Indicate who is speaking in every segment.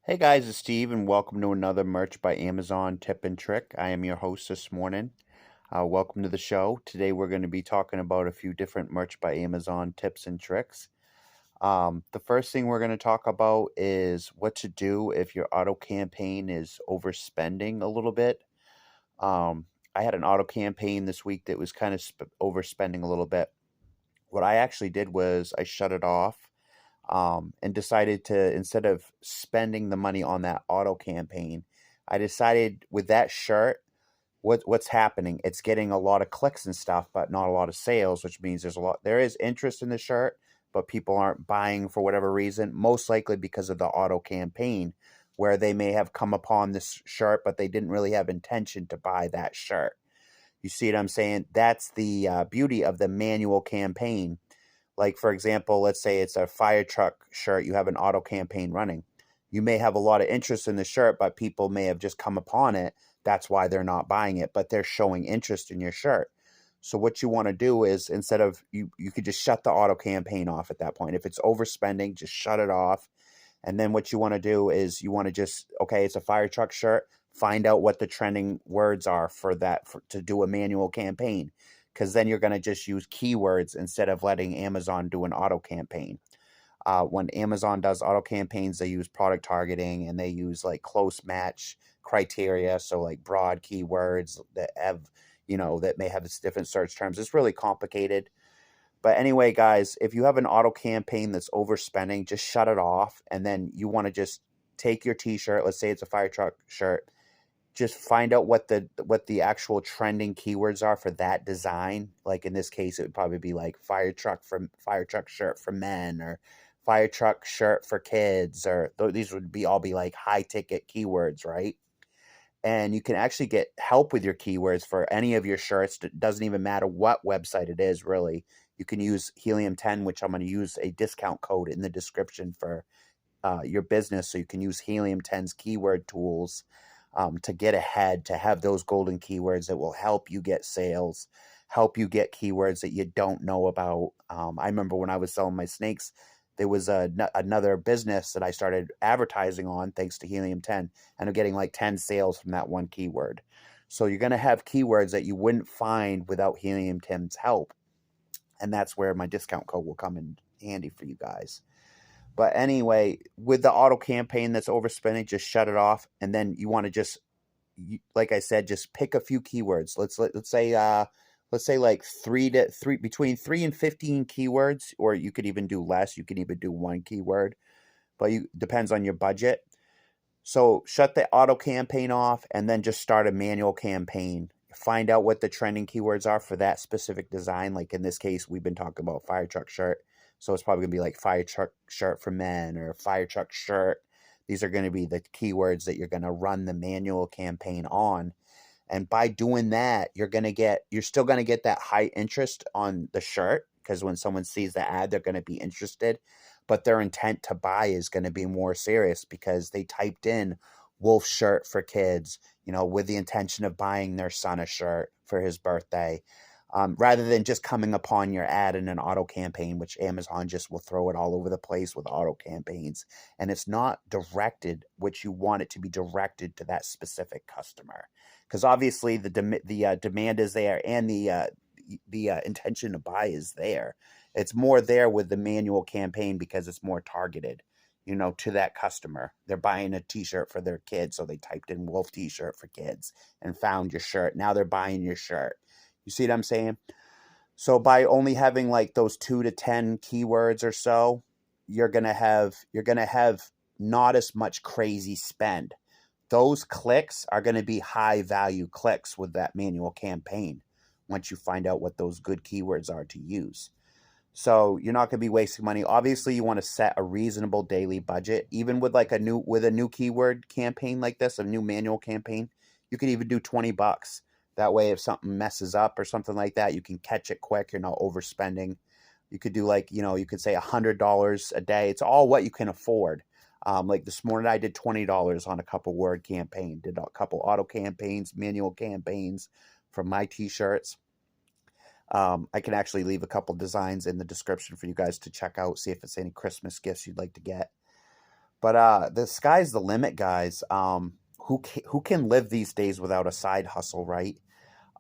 Speaker 1: Hey guys, it's Steve, and welcome to another Merch by Amazon tip and trick. I am your host this morning. Welcome to the show. Today we're going to be talking about a few different Merch by Amazon tips and tricks. The first thing we're going to talk about is what to do if your auto campaign is overspending a little bit. I had an auto campaign this week that was kind of overspending a little bit. What I actually did was I shut it off and decided to, instead of spending the money on that auto campaign, I decided with that shirt, what's happening? It's getting a lot of clicks and stuff, but not a lot of sales, which means there is interest in the shirt, but people aren't buying for whatever reason, most likely because of the auto campaign, where they may have come upon this shirt, but they didn't really have intention to buy that shirt. You see what I'm saying? That's the beauty of the manual campaign. Like, for example, let's say it's a fire truck shirt, you have an auto campaign running. You may have a lot of interest in the shirt, but people may have just come upon it. That's why they're not buying it, but they're showing interest in your shirt. So what you want to do is, instead of you could just shut the auto campaign off at that point. If it's overspending, just shut it off. And then what you want to do is you want to just, okay, it's a fire truck shirt. Find out what the trending words are for that to do a manual campaign, because then you're going to just use keywords instead of letting Amazon do an auto campaign. When Amazon does auto campaigns, they use product targeting and they use like close match criteria. So like broad keywords that have, that may have different search terms. It's really complicated. But anyway, guys, if you have an auto campaign that's overspending, just shut it off. And then you want to just take your t-shirt. Let's say it's a fire truck shirt. Just find out what the actual trending keywords are for that design. Like in this case, it would probably be like fire truck shirt for men, or fire truck shirt for kids, or these would be all be like high ticket keywords, right? And you can actually get help with your keywords for any of your shirts. It doesn't even matter what website it is, really. You can use Helium 10, which I'm going to use a discount code in the description for your business. So you can use Helium 10's keyword tools to get ahead, to have those golden keywords that will help you get sales, help you get keywords that you don't know about. I remember when I was selling my snakes, there was another business that I started advertising on thanks to Helium 10, and I'm getting like 10 sales from that one keyword. So you're going to have keywords that you wouldn't find without Helium 10's help. And that's where my discount code will come in handy for you guys. But anyway, with the auto campaign that's overspending, just shut it off. And then you want to just, like I said, just pick a few keywords. Let's say like between 3 and 15 keywords, or you could even do less. You can even do one keyword, but you depends on your budget. So shut the auto campaign off and then just start a manual campaign. Find out what the trending keywords are for that specific design. Like in this case, we've been talking about fire truck shirt. So it's probably going to be like fire truck shirt for men, or fire truck shirt. These are going to be the keywords that you're going to run the manual campaign on. And by doing that, you're still going to get that high interest on the shirt, because when someone sees the ad, they're going to be interested, but their intent to buy is going to be more serious because they typed in wolf shirt for kids, with the intention of buying their son a shirt for his birthday. Rather than just coming upon your ad in an auto campaign, which Amazon just will throw it all over the place with auto campaigns. And it's not directed, which you want it to be directed to that specific customer. Because obviously the demand is there, and the intention to buy is there. It's more there with the manual campaign because it's more targeted, to that customer. They're buying a t-shirt for their kids, so they typed in wolf t-shirt for kids and found your shirt. Now they're buying your shirt. You see what I'm saying? So by only having like those 2 to 10 keywords or so, you're gonna have not as much crazy spend. Those clicks are going to be high value clicks with that manual campaign once you find out what those good keywords are to use. So you're not going to be wasting money. Obviously, you want to set a reasonable daily budget. Even with like a new keyword campaign like this, a new manual campaign, you could even do $20. That way, if something messes up or something like that, you can catch it quick. You're not overspending. You could do like, you could say $100 a day. It's all what you can afford. Like this morning, I did $20 on a couple word campaign, did a couple auto campaigns, manual campaigns for my t-shirts. I can actually leave a couple designs in the description for you guys to check out, see if it's any Christmas gifts you'd like to get. But the sky's the limit, guys. Who can live these days without a side hustle, right?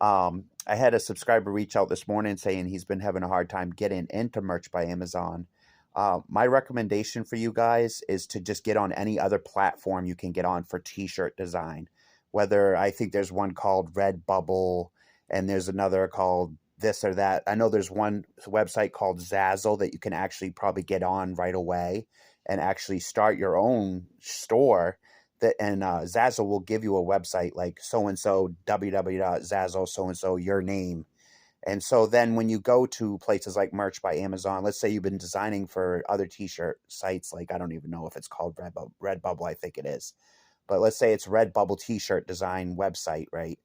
Speaker 1: I had a subscriber reach out this morning saying he's been having a hard time getting into merch by Amazon. My recommendation for you guys is to just get on any other platform you can get on for t-shirt design. Whether I think there's one called Redbubble and there's another called this or that. I know there's one website called Zazzle that you can actually probably get on right away and actually start your own store that, and Zazzle will give you a website like so and so www.zazzle so and so your name. And so then when you go to places like Merch by Amazon, let's say you've been designing for other t-shirt sites, like I don't even know if it's called Redbubble, I think it is. But let's say it's Redbubble t-shirt design website, right?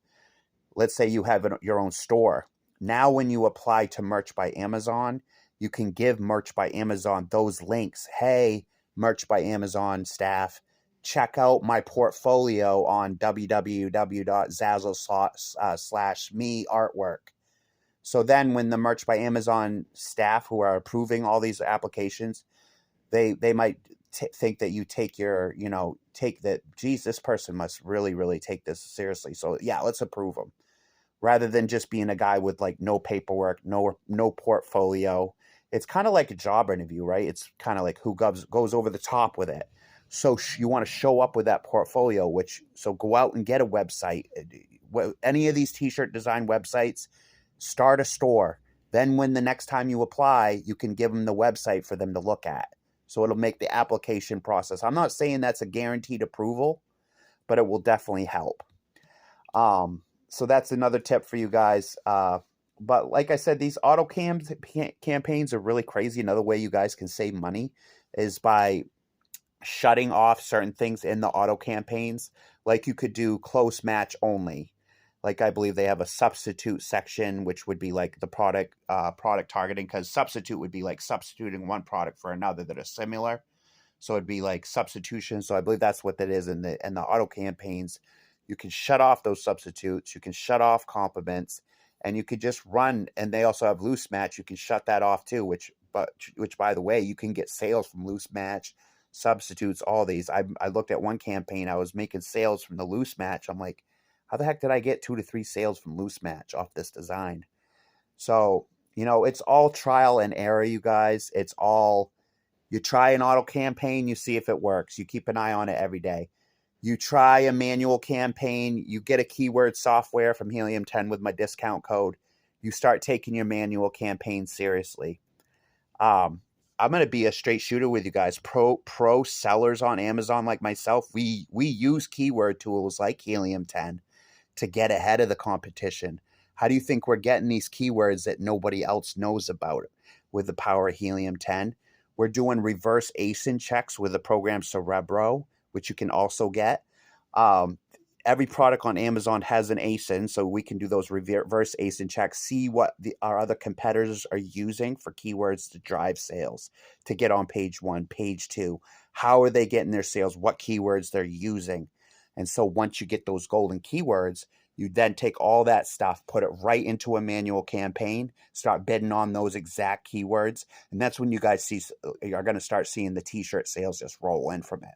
Speaker 1: Let's say you have your own store. Now when you apply to Merch by Amazon, you can give Merch by Amazon those links. Hey, Merch by Amazon staff, check out my portfolio on www.zazzle/me artwork. So then when the Merch by Amazon staff who are approving all these applications, they might think that you take your, take that, geez, this person must really, really take this seriously. So yeah, let's approve them rather than just being a guy with like no paperwork, no portfolio. It's kind of like a job interview, right? It's kind of like who goes over the top with it. So you want to show up with that portfolio, so go out and get a website. Any of these t-shirt design websites, start a store. Then when the next time you apply, you can give them the website for them to look at. So it'll make the application process. I'm not saying that's a guaranteed approval, but it will definitely help. So that's another tip for you guys. But like I said, these auto campaigns are really crazy. Another way you guys can save money is by shutting off certain things in the auto campaigns. Like you could do close match only. Like I believe they have a substitute section, which would be like the product targeting, because substitute would be like substituting one product for another that are similar. So it'd be like substitution. So I believe that's what that is in the auto campaigns. You can shut off those substitutes. You can shut off compliments, and you could just run. And they also have loose match. You can shut that off too. Which by the way, you can get sales from loose match, substitutes, all these. I looked at one campaign. I was making sales from the loose match. I'm like, how the heck did I get 2 to 3 sales from loose match off this design? So it's all trial and error, you guys. It's all. You try an auto campaign, you see if it works. You keep an eye on it every day. You try a manual campaign, you get a keyword software from Helium 10 with my discount code. You start taking your manual campaign seriously. I'm going to be a straight shooter with you guys. Pro sellers on Amazon like myself, we use keyword tools like Helium 10 to get ahead of the competition. How do you think we're getting these keywords that nobody else knows about with the power of Helium 10? We're doing reverse ASIN checks with the program Cerebro, which you can also get. Every product on Amazon has an ASIN, so we can do those reverse ASIN checks, see what our other competitors are using for keywords to drive sales, to get on page 1, page 2. How are they getting their sales? What keywords they're using? And so once you get those golden keywords, you then take all that stuff, put it right into a manual campaign, start bidding on those exact keywords. And that's when you guys are going to start seeing the t-shirt sales just roll in from it.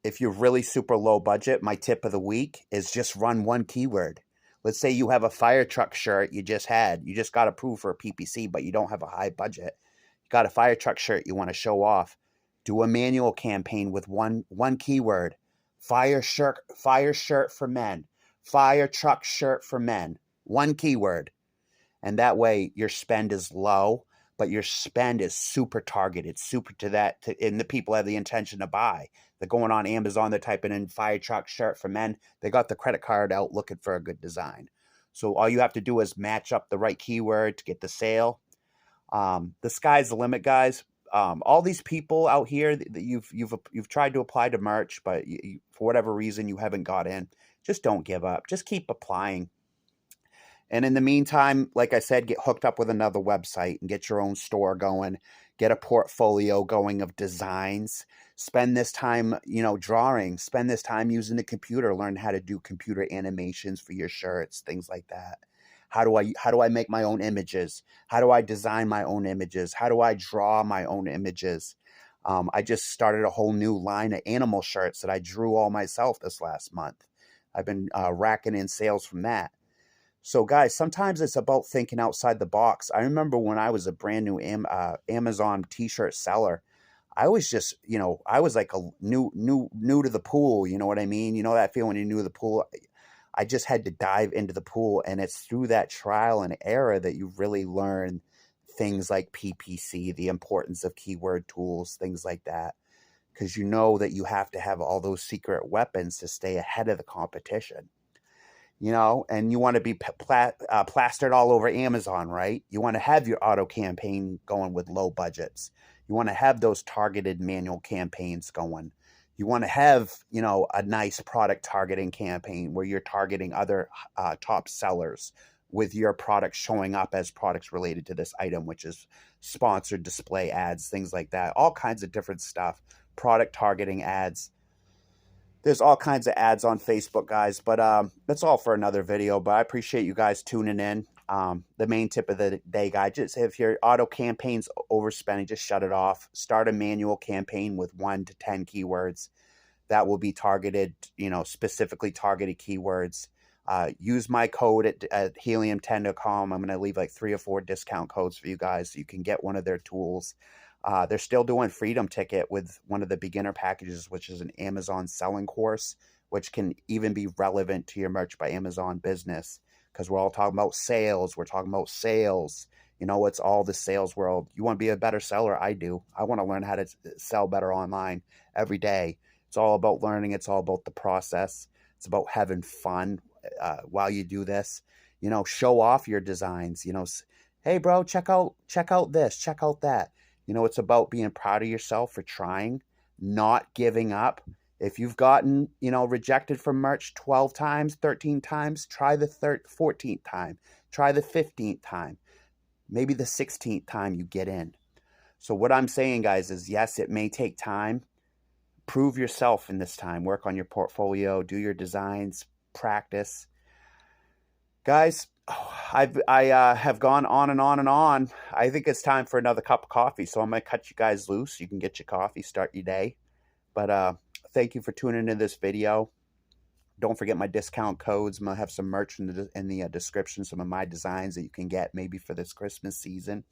Speaker 1: If you're really super low budget, my tip of the week is just run one keyword. Let's say you have a fire truck shirt you just got approved for a PPC, but you don't have a high budget. You got a fire truck shirt you want to show off. Do a manual campaign with one keyword. Fire shirt for men, fire truck shirt for men, one keyword. And that way your spend is low, but your spend is super targeted, super to that. And the people have the intention to buy. They're going on Amazon, they're typing in fire truck shirt for men. They got the credit card out looking for a good design. So all you have to do is match up the right keyword to get the sale. The sky's the limit, guys. All these people out here that you've tried to apply to merch, but for whatever reason you haven't got in, just don't give up. Just keep applying. And in the meantime, like I said, get hooked up with another website and get your own store going. Get a portfolio going of designs. Spend this time, drawing. Spend this time using the computer. Learn how to do computer animations for your shirts, things like that. How do I make my own images? How do I design my own images? How do I draw my own images? I just started a whole new line of animal shirts that I drew all myself this last month. I've been racking in sales from that. So, guys, sometimes it's about thinking outside the box. I remember when I was a brand new Amazon t-shirt seller, I was just, I was like a new to the pool. You know what I mean? You know that feeling when you're new to the pool? I just had to dive into the pool, and it's through that trial and error that you really learn things like PPC, the importance of keyword tools, things like that, because you know that you have to have all those secret weapons to stay ahead of the competition. And you want to be plastered all over Amazon, right? You want to have your auto campaign going with low budgets. You want to have those targeted manual campaigns going. You want to have, a nice product targeting campaign where you're targeting other top sellers with your product showing up as products related to this item, which is sponsored display ads, things like that, all kinds of different stuff, product targeting ads. There's all kinds of ads on Facebook, guys, but that's all for another video. But I appreciate you guys tuning in. The main tip of the day, guys, just if your auto campaign's overspending, just shut it off. Start a manual campaign with 1 to 10 keywords that will be targeted, specifically targeted keywords. Use my code at helium10.com. I'm going to leave like 3 or 4 discount codes for you guys so you can get one of their tools. They're still doing Freedom Ticket with one of the beginner packages, which is an Amazon selling course, which can even be relevant to your Merch by Amazon business, because we're all talking about sales. We're talking about sales. It's all the sales world. You want to be a better seller? I do. I want to learn how to sell better online every day. It's all about learning. It's all about the process. It's about having fun while you do this. Show off your designs. Hey, bro, check out this, check out that. It's about being proud of yourself for trying, not giving up. If you've gotten, rejected from merch 12 times, 13 times, try the 14th time, try the 15th time, maybe the 16th time you get in. So what I'm saying, guys, is yes, it may take time. Prove yourself in this time. Work on your portfolio, do your designs, practice. Guys, I have gone on and on and on. I think it's time for another cup of coffee, so I'm going to cut you guys loose. You can get your coffee, start your day. But thank you for tuning into this video. Don't forget my discount codes. I'm going to have some merch in the description, some of my designs that you can get maybe for this Christmas season.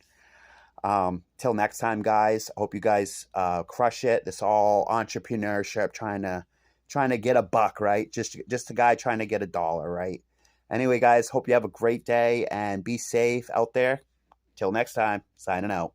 Speaker 1: Till next time, guys. I hope you guys crush it. This all entrepreneurship, trying to get a buck, right? Just a guy trying to get $1, right? Anyway, guys, hope you have a great day and be safe out there. Till next time, signing out.